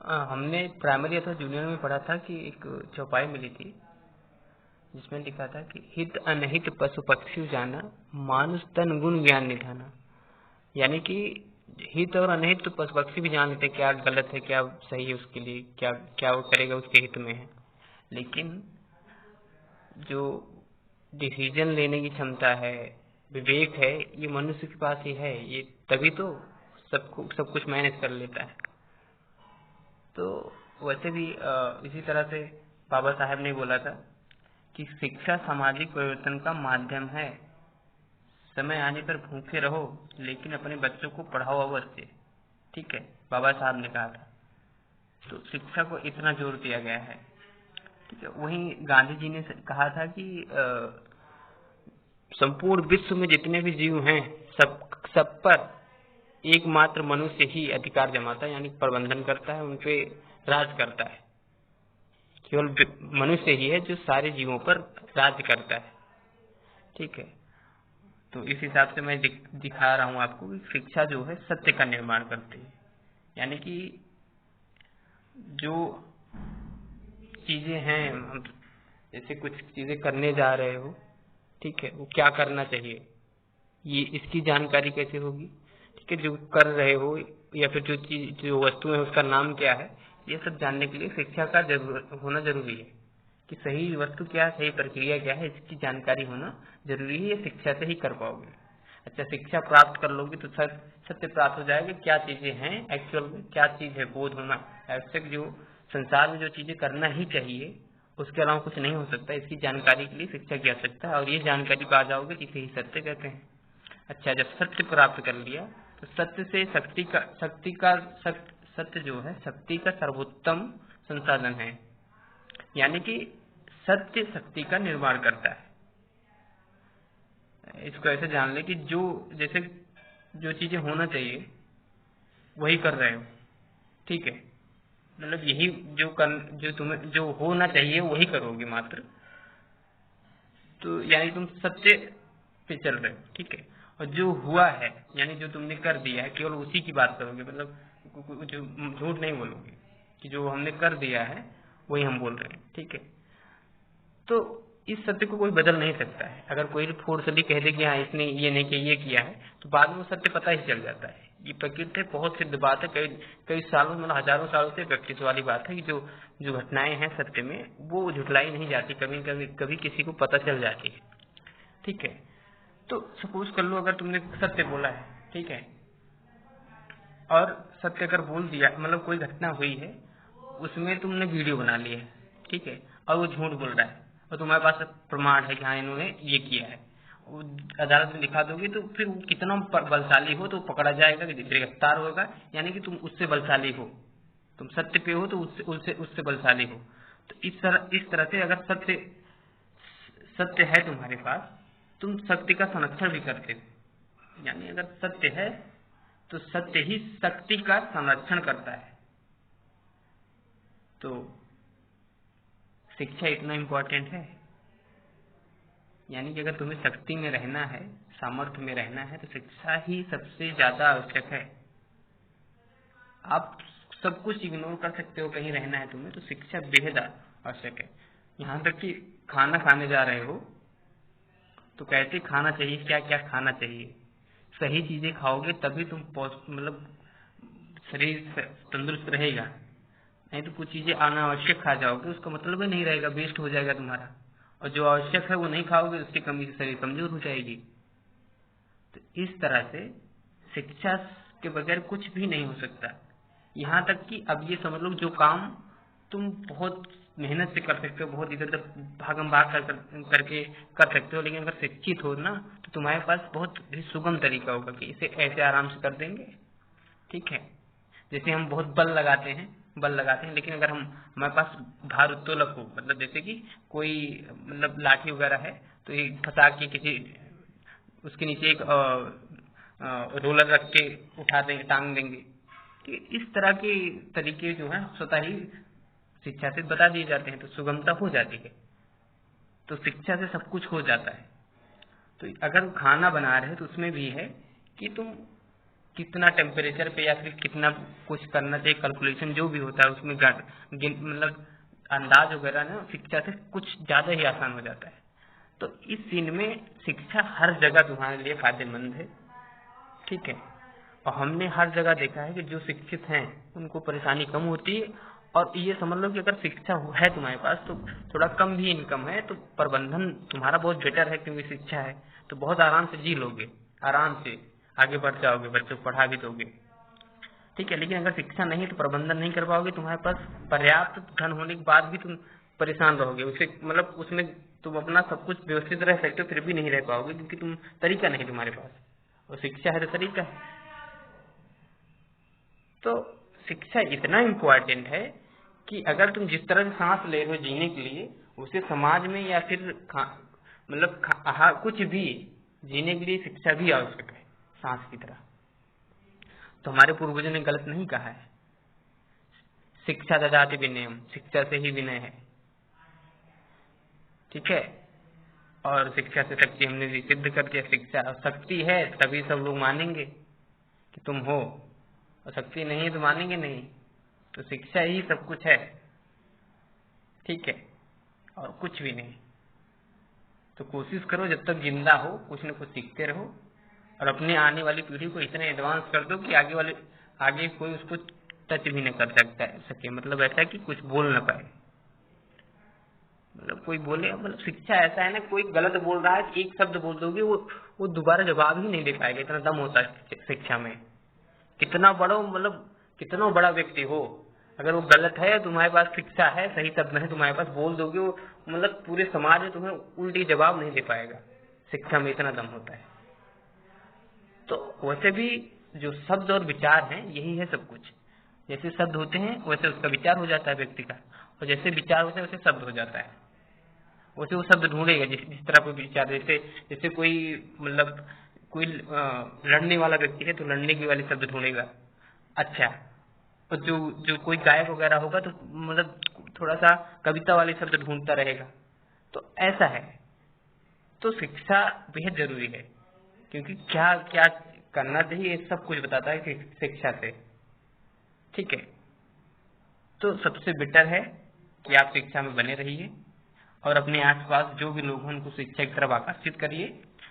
हमने प्राइमरी अथवा जूनियर में पढ़ा था कि एक चौपाई मिली थी जिसमें लिखा था कि हित अनहित पशु पक्षी जाना, मानुष तन गुण ज्ञान निधाना। यानी कि हित और अनहित तो पशु पक्षी भी जान लेते क्या गलत है क्या सही है, उसके लिए क्या क्या वो करेगा उसके हित में है, लेकिन जो डिसीजन लेने की क्षमता है, विवेक है, ये मनुष्य के पास ही है। ये तभी तो सब कुछ मैनेज कर लेता है। तो वैसे भी इसी तरह से बाबा साहब ने बोला था कि शिक्षा सामाजिक परिवर्तन का माध्यम है। समय आने पर भूखे रहो लेकिन अपने बच्चों को पढ़ाओ अवश्य। ठीक है, बाबा साहब ने कहा था। तो शिक्षा को इतना जोर दिया गया है। ठीक है, वहीं गांधी जी ने कहा था कि संपूर्ण विश्व में जितने भी जीव हैं सब पर एकमात्र मनुष्य ही अधिकार जमाता है, यानी प्रबंधन करता है, उनपे राज करता है। केवल मनुष्य ही है जो सारे जीवों पर राज करता है। ठीक है, तो इस हिसाब से मैं दिखा रहा हूँ आपको कि शिक्षा जो है सत्य का निर्माण करती है। यानी कि जो चीजें हैं, हम जैसे कुछ चीजें करने जा रहे हो, ठीक है, वो क्या करना चाहिए, ये इसकी जानकारी कैसे होगी। ठीक है, जो कर रहे हो या फिर जो चीज जो वस्तु है उसका नाम क्या है, ये सब जानने के लिए शिक्षा का होना जरूरी है। कि सही वस्तु क्या, सही प्रक्रिया क्या है, इसकी जानकारी होना जरूरी है। ये शिक्षा से ही कर पाओगे। अच्छा, शिक्षा प्राप्त कर लोगे तो सत्य प्राप्त हो जाएगा। क्या चीजें हैं एक्चुअल में, क्या चीज है बोध होना आवश्यक, जो संसार में जो चीजें करना ही चाहिए उसके अलावा कुछ नहीं हो सकता। इसकी जानकारी के लिए शिक्षा की आवश्यकता है, और ये जानकारी पा जाओगे इसे ही सत्य कहते हैं। अच्छा, जब सत्य प्राप्त कर लिया तो सत्य से सत्य जो है शक्ति का सर्वोत्तम संसाधन है। यानी कि सत्य शक्ति का निर्माण करता है। इसको ऐसे जान ले कि जो जैसे जो चीजें होना चाहिए वही कर रहे हो। ठीक है, मतलब यही जो तुम्हें जो होना चाहिए वही करोगे मात्र। तो यानी तुम सत्य पे चल रहे हो। ठीक है, और जो हुआ है यानी जो तुमने कर दिया है केवल उसी की बात करोगे। मतलब जो झूठ नहीं बोलोगे कि जो हमने कर दिया है वही हम बोल रहे हैं। ठीक है, तो इस सत्य को कोई बदल नहीं सकता है। अगर कोई फोर्सली कह दे कि हाँ इसने ये नहीं किया ये किया है, तो बाद में वो सत्य पता ही चल जाता है। ये प्रकृति बहुत सिद्ध बात है। कई सालों मतलब हजारों सालों से प्रैक्टिस वाली बात है कि जो घटनाएं हैं सत्य में वो झुठलाई नहीं जाती, कभी किसी को पता चल जाती है। ठीक है, तो सपोज कर लो अगर तुमने सत्य बोला है, ठीक है, और सत्य अगर बोल दिया, मतलब कोई घटना हुई है उसमें तुमने वीडियो बना लिया है, ठीक है, और वो झूठ बोल रहा है और तुम्हारे पास प्रमाण है कि हाँ इन्होंने ये किया है, वो अदालत में दिखा दोगे तो फिर वो कितना बलशाली हो तो पकड़ा जाएगा, गिरफ्तार होगा। यानी कि तुम उससे बलशाली हो, तुम सत्य पे हो तो उससे बलशाली हो। तो इस तरह से अगर सत्य है तुम्हारे पास, तुम सत्य का संरक्षण भी करते हो। यानी अगर सत्य है तो सत्य ही शक्ति का संरक्षण करता है। तो शिक्षा इतना इम्पोर्टेंट है। यानी कि अगर तुम्हें शक्ति में रहना है, सामर्थ्य में रहना है, तो शिक्षा ही सबसे ज्यादा आवश्यक है। आप सब कुछ इग्नोर कर सकते हो, कहीं रहना है तुम्हें तो शिक्षा बेहद आवश्यक है। यहाँ तक कि खाना खाने जा रहे हो तो कैसे खाना चाहिए, क्या क्या खाना चाहिए, सही चीजें खाओगे तभी तुम मतलब शरीर तंदुरुस्त रहेगा। नहीं तो कुछ चीजें अनावश्यक खा जाओगे, उसका मतलब ही नहीं रहेगा, वेस्ट हो जाएगा तुम्हारा। और जो आवश्यक है वो नहीं खाओगे, उसकी कमी से शरीर कमजोर हो जाएगी। तो इस तरह से शिक्षा के बगैर कुछ भी नहीं हो सकता। यहाँ तक कि अब ये समझ लो जो काम तुम बहुत मेहनत से कर सकते हो, बहुत इधर उधर भागम भाग करके कर सकते हो, लेकिन अगर शिक्षित हो ना तो तुम्हारे पास बहुत ही सुगम तरीका होगा कि इसे ऐसे आराम से कर देंगे। ठीक है, जैसे हम बहुत बल लगाते हैं, लेकिन अगर हमारे पास भारोत्तोलक हो, मतलब जैसे कि कोई मतलब लाठी वगैरह है तो ये फंसा के किसी उसके नीचे एक रोलर रख के उठा देंगे, टांग देंगे। कि इस तरह के तरीके जो है स्वतः ही शिक्षा से बता दिए जाते हैं, तो सुगमता हो जाती है। तो शिक्षा से सब कुछ हो जाता है। तो अगर खाना बना रहे तो उसमें भी है कि तुम कितना टेम्परेचर पे या फिर कितना कुछ करना चाहिए, कैलकुलेशन जो भी होता है उसमें मतलब अंदाज वगैरह ना शिक्षा से कुछ ज्यादा ही आसान हो जाता है। तो इस सीन में शिक्षा हर जगह तुम्हारे लिए फायदेमंद है, ठीक है। और हमने हर जगह देखा है कि जो शिक्षित हैं उनको परेशानी कम होती है। और ये समझ लो कि अगर शिक्षा है तुम्हारे पास तो थोड़ा कम भी इनकम है तो प्रबंधन तुम्हारा बहुत बेटर है, क्योंकि शिक्षा है तो बहुत आराम से जी लोगे, आराम से आगे बढ़ जाओगे, बच्चों को पढ़ा भी दोगे, ठीक है। लेकिन अगर शिक्षा नहीं तो प्रबंधन नहीं कर पाओगे, तुम्हारे पास पर्याप्त धन होने के बाद भी तुम परेशान रहोगे, उसे मतलब उसमें तुम अपना सब कुछ व्यवस्थित रह सकते हो फिर भी नहीं रह पाओगे, क्योंकि तुम तरीका नहीं तुम्हारे पास, और शिक्षा है तो तरीका है। तो शिक्षा इतना इम्पोर्टेंट है कि अगर तुम जिस तरह से सांस ले रहे हो जीने के लिए, उसे समाज में या फिर मतलब कुछ भी जीने के लिए शिक्षा भी आवश्यक है सांस की तरह। तो हमारे पूर्वजों ने गलत नहीं कहा है, शिक्षा ददाति विनयम, शिक्षा से ही विनय है, ठीक है। और शिक्षा से शक्ति हमने भी सिद्ध कर दिया, शिक्षा और शक्ति है तभी सब लोग मानेंगे कि तुम हो, और शक्ति नहीं है तो मानेंगे नहीं। तो शिक्षा ही सब कुछ है, ठीक है, और कुछ भी नहीं। तो कोशिश करो जब तक जिंदा हो कुछ न कुछ सीखते रहो, और अपने आने वाली पीढ़ी को इतने एडवांस कर दो कि आगे कोई उसको टच भी न कर सके, मतलब ऐसा कि कुछ बोल न पाए। मतलब कोई बोले, मतलब शिक्षा ऐसा है ना, कोई गलत बोल रहा है एक शब्द बोल दोगे वो दोबारा जवाब ही नहीं दे पाएगा, इतना दम होता है शिक्षा में। कितना बड़ा व्यक्ति हो, अगर वो गलत है, तुम्हारे पास शिक्षा है, सही शब्द है तुम्हारे पास, बोल दोगे वो मतलब पूरे समाज में तुम्हें उल्टी जवाब नहीं दे पाएगा। शिक्षा में इतना दम होता है। तो वैसे भी जो शब्द और विचार हैं यही है सब कुछ। जैसे शब्द होते हैं वैसे उसका विचार हो जाता है व्यक्ति का, और जैसे विचार होते हैं वैसे शब्द हो जाता है। वैसे वो शब्द ढूंढेगा जिस तरह कोई विचार, जैसे कोई मतलब कोई लड़ने वाला व्यक्ति है तो लड़ने की वाली शब्द ढूंढेगा। अच्छा, और जो कोई गायक वगैरह होगा तो मतलब थोड़ा सा कविता वाले शब्द ढूंढता रहेगा। तो ऐसा है। तो शिक्षा बेहद जरूरी है, क्योंकि क्या क्या करना चाहिए सब कुछ बताता है शिक्षा से, ठीक है। तो सबसे बेटर है कि आप शिक्षा में बने रहिए, और अपने आसपास जो भी लोग हैं उनको शिक्षा की तरफ आकर्षित करिए।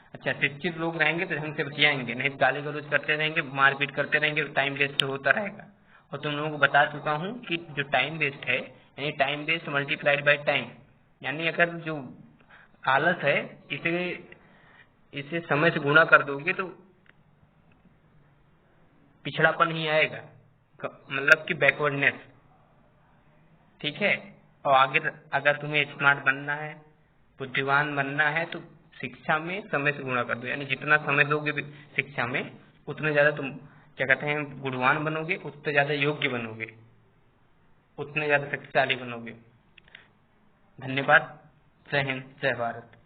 अच्छा, शिक्षित लोग रहेंगे तो ढंग से बतियाएंगे, नहीं तो गाली गलौज करते रहेंगे, मारपीट करते रहेंगे, तो टाइम वेस्ट होता रहेगा। और तुम लोगों को बता चुका हूँ कि जो टाइम वेस्ट है, यानी time waste multiplied by time, यानी अगर जो आलस है इसे समय से गुणा कर दोगे तो पिछड़ापन ही आएगा, मतलब कि बैकवर्डनेस, ठीक है। और आगे अगर तुम्हें स्मार्ट बनना है, बुद्धिमान बनना है, तो शिक्षा में समय से गुणा कर दो, यानी जितना समय दोगे शिक्षा में उतने ज्यादा तुम क्या कहते हैं गुणवान बनोगे, उतने ज्यादा योग्य बनोगे, उतने ज्यादा शक्तिशाली बनोगे। धन्यवाद। जय हिंद, जय भारत।